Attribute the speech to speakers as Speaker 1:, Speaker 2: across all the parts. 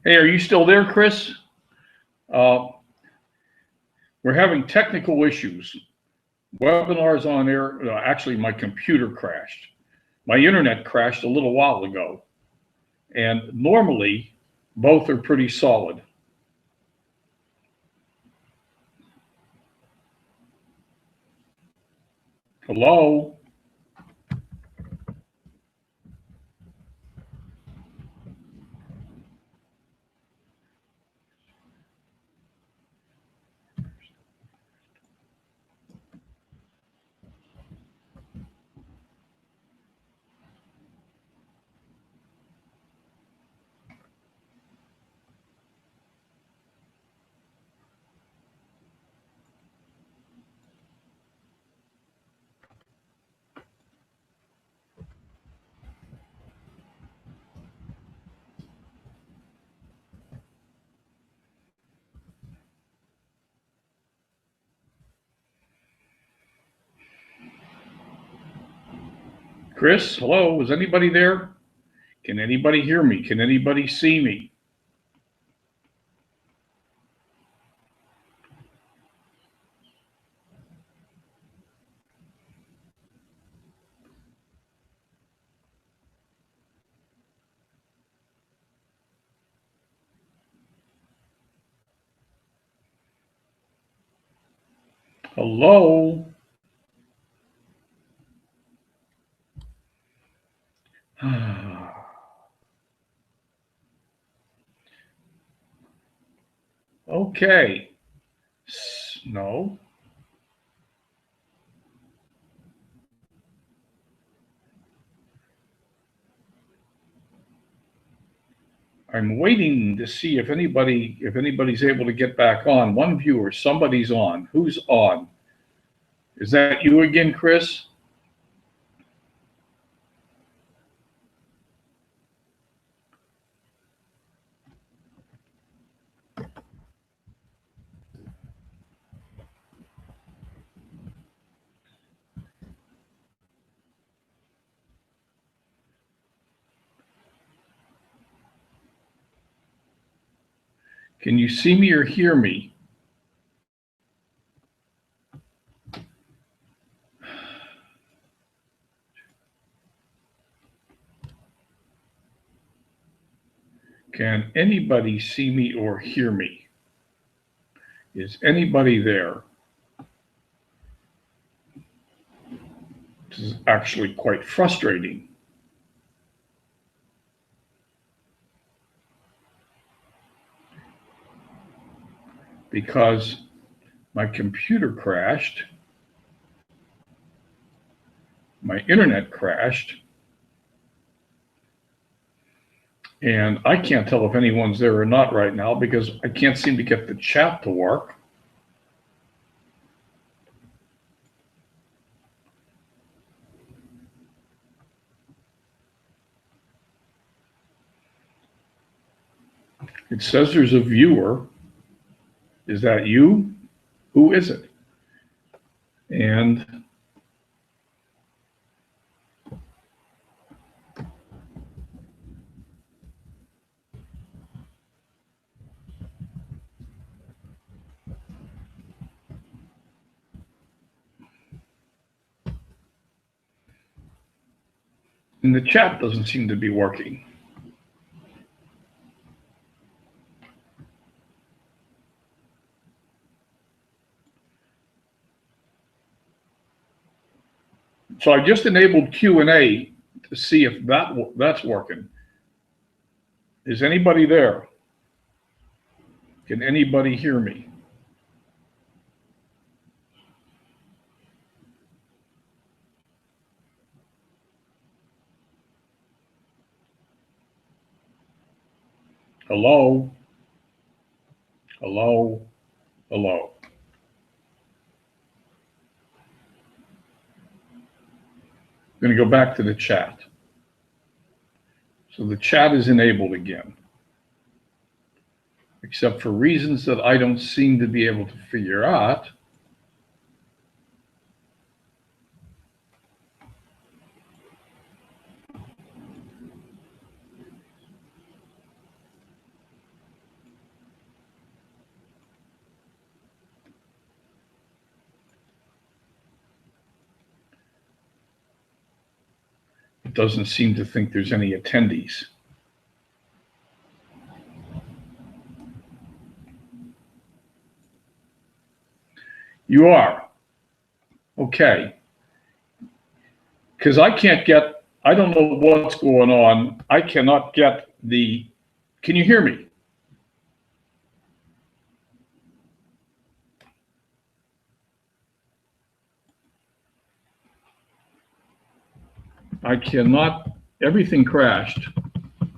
Speaker 1: Hey, are you still there, Chris? Uh, we're having technical issues. Webinar's on air. Actually, my computer crashed. My internet crashed a little while ago. And normally, both are pretty solid. Hello? Chris, hello? Is anybody there? Can anybody hear me? Can anybody see me? Hello? Okay. No. I'm waiting to see if anybody's able to get back on. One viewer, somebody's on. Who's on? Is that you again, Chris? Can you see me or hear me? Can anybody see me or hear me? Is anybody there? This is actually quite frustrating. Because my computer crashed, my internet crashed, and I can't tell if anyone's there or not right now because I can't seem to get the chat to work. It says there's a viewer. Is that you? Who is it? And the chat doesn't seem to be working. So I just enabled Q&A to see if that's working. Is anybody there? Can anybody hear me? Hello? Hello? Hello? I'm going to go back to the chat. So the chat is enabled again, except for reasons that I don't seem to be able to figure out. It doesn't seem to think there's any attendees. You are. Okay. Because I don't know what's going on. I cannot get can you hear me? I cannot, everything crashed. Can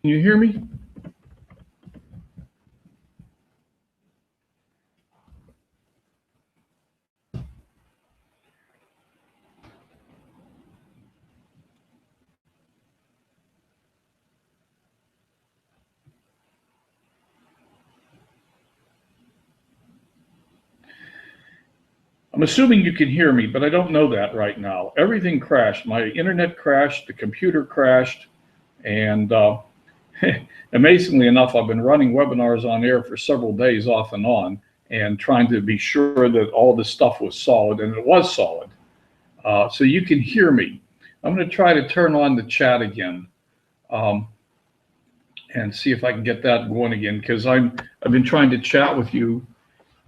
Speaker 1: you hear me? I'm assuming you can hear me, but I don't know that right now. Everything crashed. My internet crashed, the computer crashed, and amazingly enough, I've been running webinars on air for several days off and on, and trying to be sure that all this stuff was solid, and it was solid. So you can hear me. I'm going to try to turn on the chat again, and see if I can get that going again, because I've been trying to chat with you.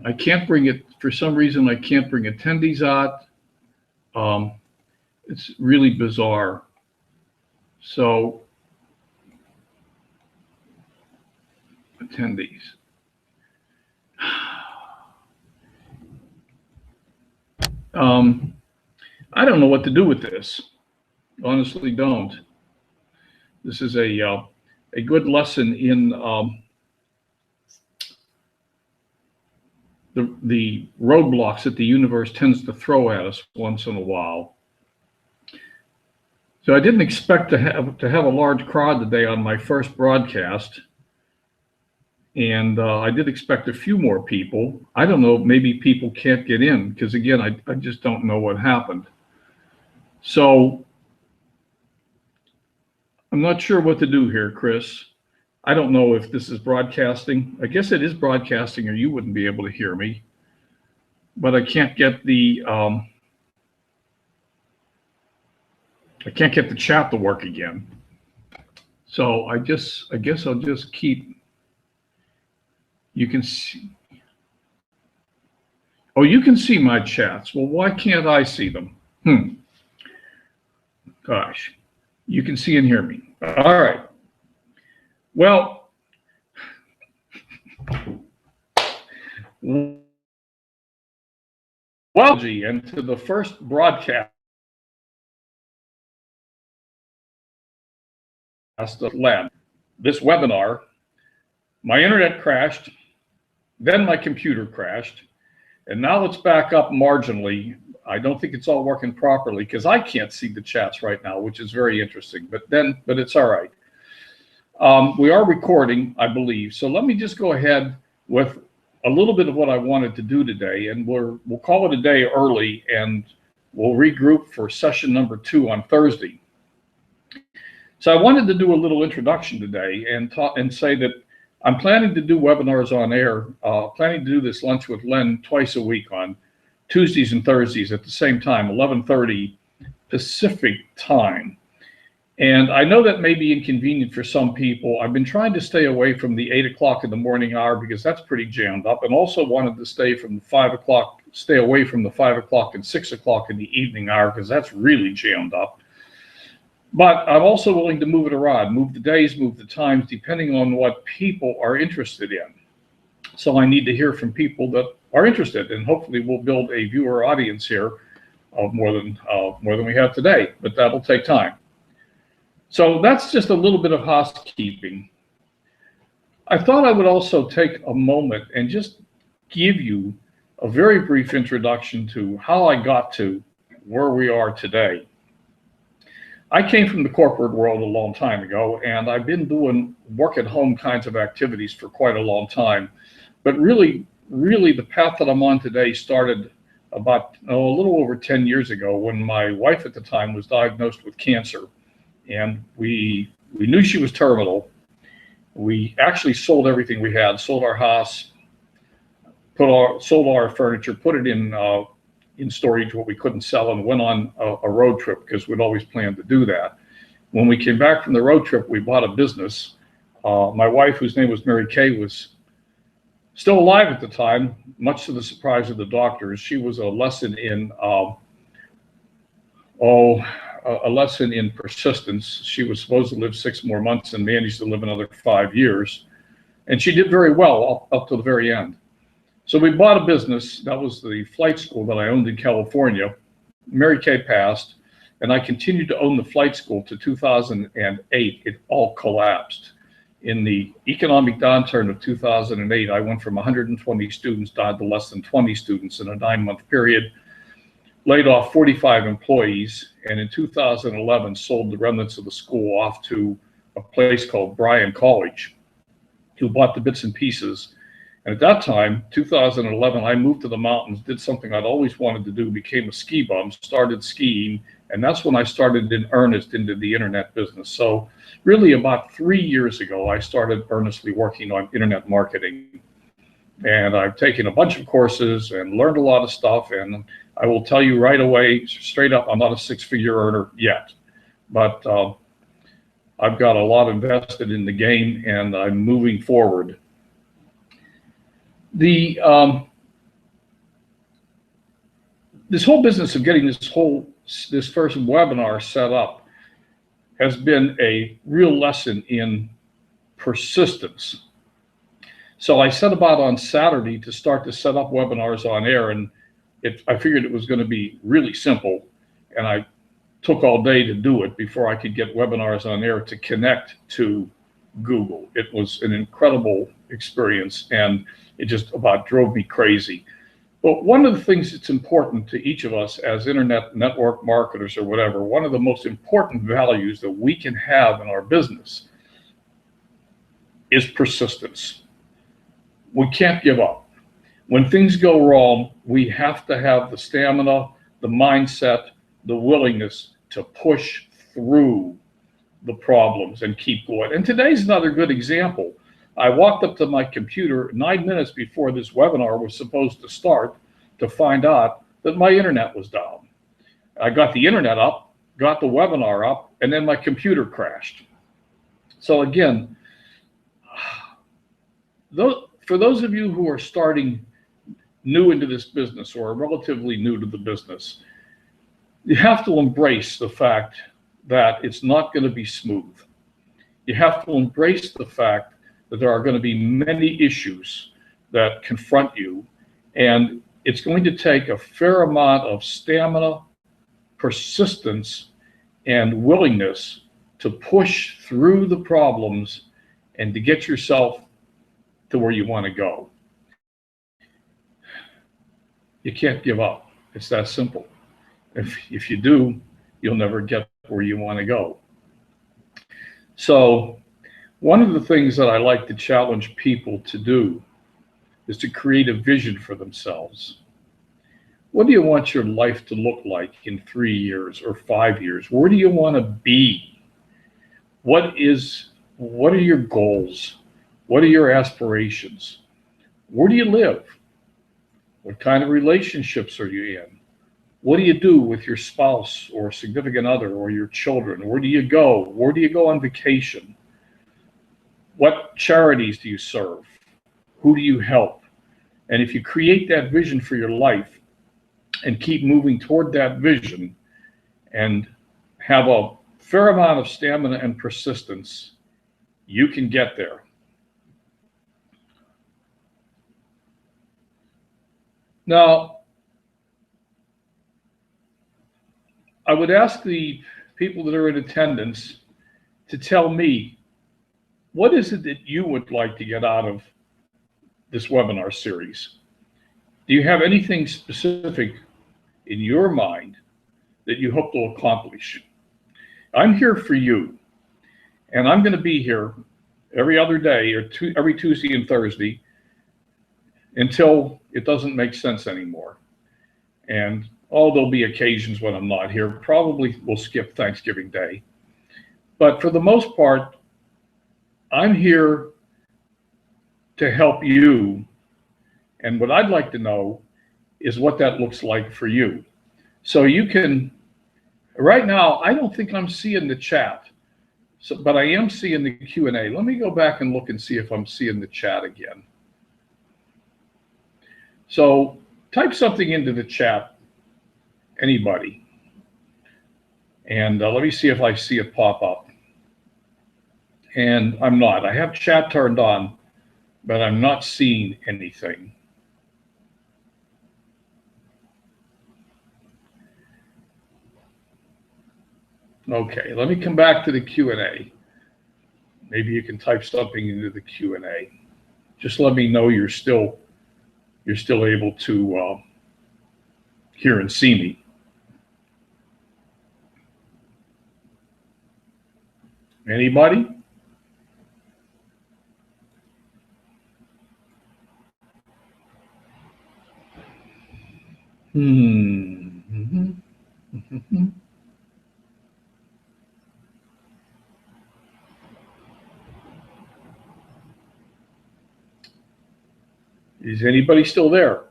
Speaker 1: I can't bring it, for some reason, I can't bring attendees out. It's really bizarre. So, attendees. I don't know what to do with this. Honestly, don't. This is a good lesson in the roadblocks that the universe tends to throw at us once in a while. So I didn't expect to have a large crowd today on my first broadcast, and I did expect a few more people. I don't know, maybe people can't get in, because again, I just don't know what happened. So I'm not sure what to do here, Chris. I don't know if this is broadcasting. I guess it is broadcasting, or you wouldn't be able to hear me. But I can't get the chat to work again. So I guess I'll just keep. You can see. Oh, you can see my chats. Well, why can't I see them? Gosh, you can see and hear me. All right. Well, and to the first broadcast of LEN, this webinar, my internet crashed, then my computer crashed, and now it's back up marginally. I don't think it's all working properly because I can't see the chats right now, which is very interesting, but it's all right. We are recording, I believe. So let me just go ahead with a little bit of what I wanted to do today, and we'll call it a day early, and we'll regroup for session number 2 on Thursday. So I wanted to do a little introduction today and say that I'm planning to do webinars on air, planning to do this Lunch with Len twice a week on Tuesdays and Thursdays at the same time, 11:30 Pacific time. And I know that may be inconvenient for some people. I've been trying to stay away from the 8 o'clock in the morning hour because that's pretty jammed up, and also wanted to stay away from the 5 o'clock and 6 o'clock in the evening hour because that's really jammed up. But I'm also willing to move it around, move the days, move the times, depending on what people are interested in. So I need to hear from people that are interested, and hopefully we'll build a viewer audience here of more than we have today, but that'll take time. So that's just a little bit of housekeeping. I thought I would also take a moment and just give you a very brief introduction to how I got to where we are today. I came from the corporate world a long time ago, and I've been doing work at home kinds of activities for quite a long time. But really the path that I'm on today started about a little over 10 years ago when my wife at the time was diagnosed with cancer. And we knew she was terminal. We actually sold everything we had, sold our house, sold our furniture, put it in in storage what we couldn't sell and went on a road trip because we'd always planned to do that. When we came back from the road trip, we bought a business. My wife, whose name was Mary Kay, was still alive at the time, much to the surprise of the doctors. She was a lesson in persistence. She was supposed to live 6 more months and managed to live another 5 years. And she did very well up to the very end. So we bought a business. That was the flight school that I owned in California. Mary Kay passed, and I continued to own the flight school to 2008. It all collapsed. In the economic downturn of 2008, I went from 120 students down to less than 20 students in a 9-month period, laid off 45 employees, and in 2011 sold the remnants of the school off to a place called Bryan College, who bought the bits and pieces. And at that time, 2011, I moved to the mountains, did something I'd always wanted to do, became a ski bum, started skiing, and that's when I started in earnest into the internet business. So really about 3 years ago, I started earnestly working on internet marketing. And I've taken a bunch of courses and learned a lot of stuff. And I will tell you right away, straight up, I'm not a 6-figure earner yet. But I've got a lot invested in the game, and I'm moving forward. This whole business of getting this first webinar set up has been a real lesson in persistence. So I set about on Saturday to start to set up webinars on air, and I figured it was going to be really simple, and I took all day to do it before I could get webinars on air to connect to Google. It was an incredible experience, and it just about drove me crazy. But one of the things that's important to each of us as internet network marketers or whatever, one of the most important values that we can have in our business is persistence. We can't give up. When things go wrong, we have to have the stamina, the mindset, the willingness to push through the problems and keep going. And today's another good example. I walked up to my computer 9 minutes before this webinar was supposed to start to find out that my internet was down. I got the internet up, got the webinar up, and then my computer crashed. So again, for those of you who are starting new into this business or are relatively new to the business, you have to embrace the fact that it's not going to be smooth. You have to embrace the fact that there are going to be many issues that confront you, and it's going to take a fair amount of stamina, persistence, and willingness to push through the problems and to get yourself to where you want to go. You can't give up. It's that simple. If you do, you'll never get where you want to go. So one of the things that I like to challenge people to do is to create a vision for themselves. What do you want your life to look like in 3 years or 5 years? Where do you want to be? What are your goals? What are your aspirations? Where do you live? What kind of relationships are you in? What do you do with your spouse or significant other or your children? Where do you go? Where do you go on vacation? What charities do you serve? Who do you help? And if you create that vision for your life and keep moving toward that vision and have a fair amount of stamina and persistence, you can get there. Now, I would ask the people that are in attendance to tell me, what is it that you would like to get out of this webinar series? Do you have anything specific in your mind that you hope to accomplish? I'm here for you, and I'm going to be here every other day or every Tuesday and Thursday until it doesn't make sense anymore. And there'll be occasions when I'm not here. Probably we'll skip Thanksgiving Day. But for the most part, I'm here to help you. And what I'd like to know is what that looks like for you. So you can, right now, I don't think I'm seeing the chat, but I am seeing the Q&A. Let me go back and look and see if I'm seeing the chat again. So type something into the chat, anybody. And let me see if I see it pop up. And I'm not. I have chat turned on, but I'm not seeing anything. Okay, let me come back to the Q&A. Maybe you can type something into the Q&A. Just let me know you're still able to hear and see me. Anybody? Is anybody still there?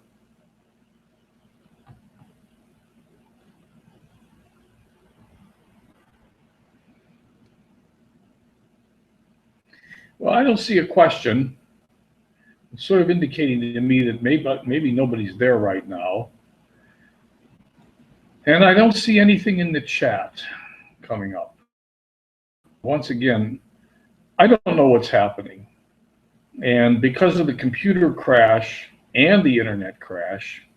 Speaker 1: Well, I don't see a question. It's sort of indicating to me that maybe nobody's there right now. And I don't see anything in the chat coming up. Once again, I don't know what's happening. And because of the computer crash and the internet crash,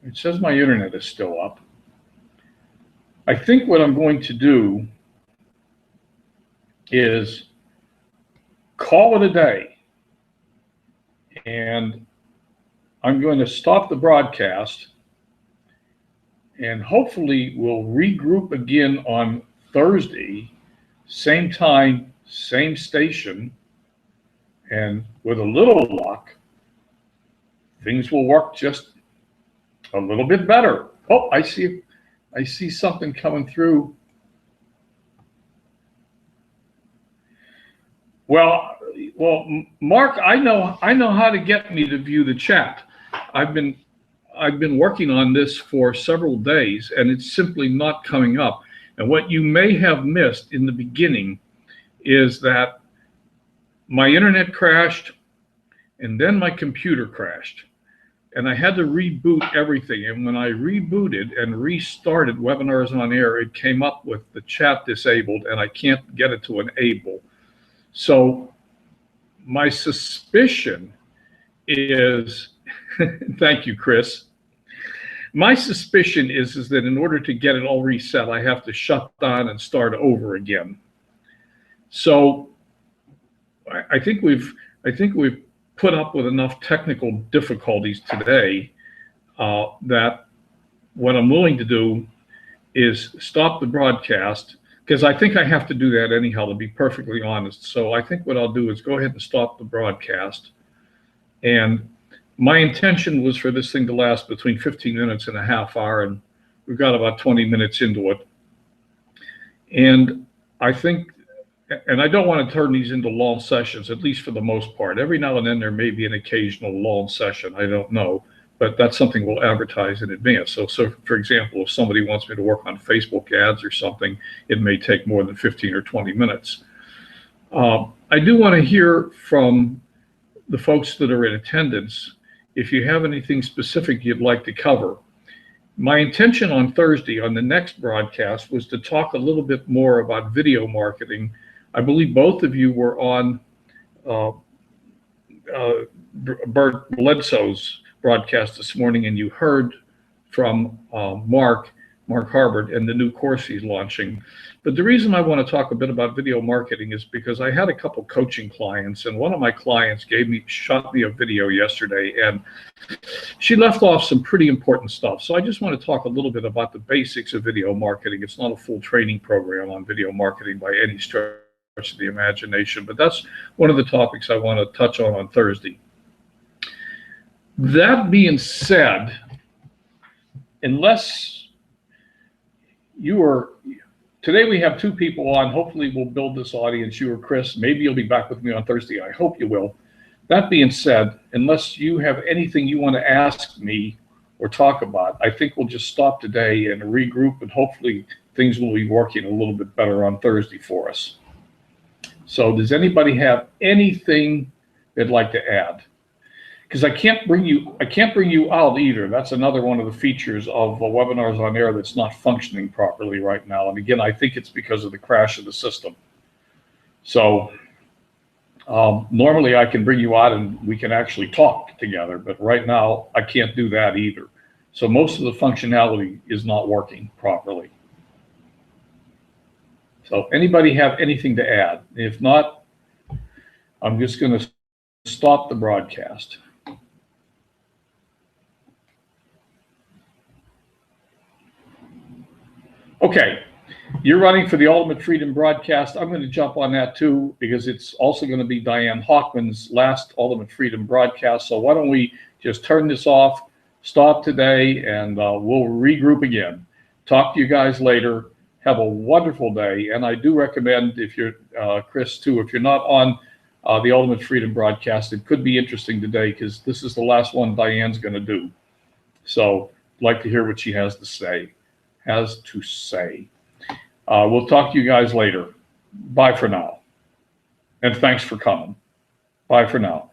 Speaker 1: it says my internet is still up. I think what I'm going to do is call it a day. And I'm going to stop the broadcast, and hopefully we'll regroup again on Thursday, same time, same station, and with a little luck, things will work just a little bit better. Oh, I see something coming through. Well, Mark, I know how to get me to view the chat. I've been working on this for several days, and it's simply not coming up. And what you may have missed in the beginning is that my internet crashed, and then my computer crashed, and I had to reboot everything. And when I rebooted and restarted Webinars on Air, it came up with the chat disabled, and I can't get it to enable. So my suspicion is, thank you, Chris. My suspicion is that in order to get it all reset, I have to shut down and start over again. So I think we've put up with enough technical difficulties today that what I'm willing to do is stop the broadcast, because I think I have to do that anyhow, to be perfectly honest. So I think what I'll do is go ahead and stop the broadcast. And my intention was for this thing to last between 15 minutes and a half hour, and we've got about 20 minutes into it. And I think, and I don't want to turn these into long sessions, at least for the most part. Every now and then there may be an occasional long session, I don't know, but that's something we'll advertise in advance. So for example, if somebody wants me to work on Facebook ads or something, it may take more than 15 or 20 minutes. I do want to hear from the folks that are in attendance if you have anything specific you'd like to cover. My intention on Thursday on the next broadcast was to talk a little bit more about video marketing. I believe both of you were on Bert Bledsoe's broadcast this morning, and you heard from Mark Harbert and the new course he's launching. But the reason I want to talk a bit about video marketing is because I had a couple coaching clients, and one of my clients shot me a video yesterday, and she left off some pretty important stuff. So I just want to talk a little bit about the basics of video marketing. It's not a full training program on video marketing by any stretch of the imagination, but that's one of the topics I want to touch on Thursday. That being said, unless you are, today we have two people on, hopefully we'll build this audience, you or Chris. Maybe you'll be back with me on Thursday. I hope you will. that being said, unless you have anything you want to ask me or talk about, I think we'll just stop today and regroup, and hopefully things will be working a little bit better on Thursday for us. So does anybody have anything they'd like to add? Because I can't bring you out either. That's another one of the features of webinars on air that's not functioning properly right now. And again, I think it's because of the crash of the system. So normally I can bring you out and we can actually talk together, but right now I can't do that either. So most of the functionality is not working properly. So anybody have anything to add? If not, I'm just going to stop the broadcast. Okay, you're running for the Ultimate Freedom broadcast. I'm going to jump on that too, because it's also going to be Diane Hockman's last Ultimate Freedom broadcast. So why don't we just turn this off, stop today, and we'll regroup again. Talk to you guys later. Have a wonderful day. And I do recommend, if you're, Chris too, if you're not on the Ultimate Freedom broadcast, it could be interesting today, because this is the last one Diane's going to do. So I'd like to hear what she has to say. We'll talk to you guys later. Bye for now. And thanks for coming. Bye for now.